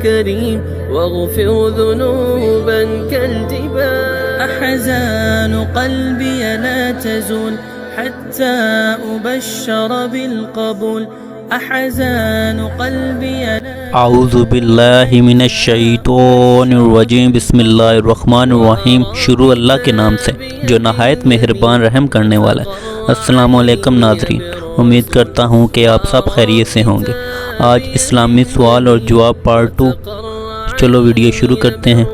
كريم واغفر ذنوبا كالجبال. أحزان قلبي لا تزول حتى أبشر بالقبول. أحزان قلبي اعوذ باللہ من الشیطان الرجیم بسم اللہ الرحمن الرحیم۔ شروع اللہ کے نام سے جو نہایت مہربان رحم کرنے والا ہے۔ السلام علیکم ناظرین، امید کرتا ہوں کہ آپ سب خیریت سے ہوں گے۔ آج اسلامی سوال اور جواب پارٹ 2۔ چلو ویڈیو شروع کرتے ہیں۔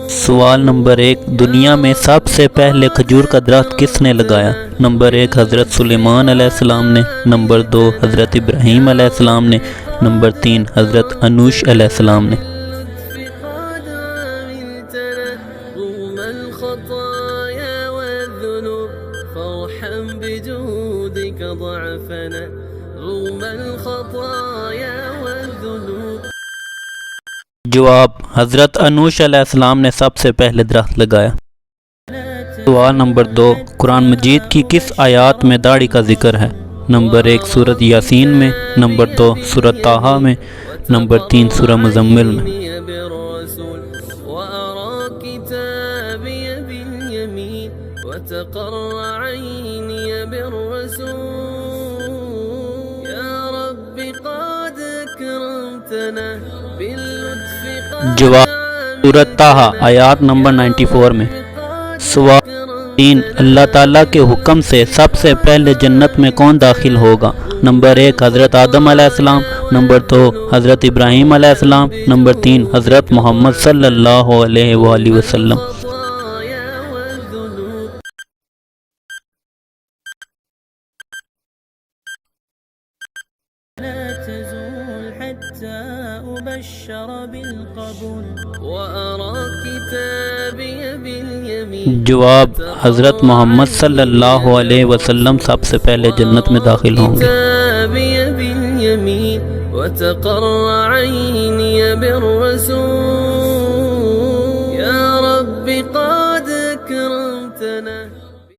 سوال نمبر 1، دنیا میں سب سے پہلے کھجور کا درخت کس نے لگایا؟ نمبر 1 حضرت سلیمان علیہ السلام نے، نمبر 2 حضرت ابراہیم علیہ السلام نے، نمبر 3 حضرت انوش علیہ السلام نے۔ جواب، حضرت انوش علیہ السلام نے سب سے پہلے درخت لگایا۔ سوال نمبر 2، قرآن مجید کی کس آیات میں داڑھی کا ذکر ہے؟ نمبر 1 سورۃ یاسین میں، نمبر 2 سورۃ طٰہٰ میں، نمبر 3 سورہ مزمل میں۔ جواب، سورۃ طٰہٰ آیات نمبر 94 میں۔ سوال 3، اللہ تعالیٰ کے حکم سے سب سے پہلے جنت میں کون داخل ہوگا؟ نمبر 1 حضرت آدم علیہ السلام، نمبر 2 حضرت ابراہیم علیہ السلام، نمبر 3 حضرت محمد صلی اللہ علیہ وآلہ وسلم۔ جواب، حضرت محمد صلی اللہ علیہ وسلم سب سے پہلے جنت میں داخل ہوں گے۔ وتقر عيني بالرسول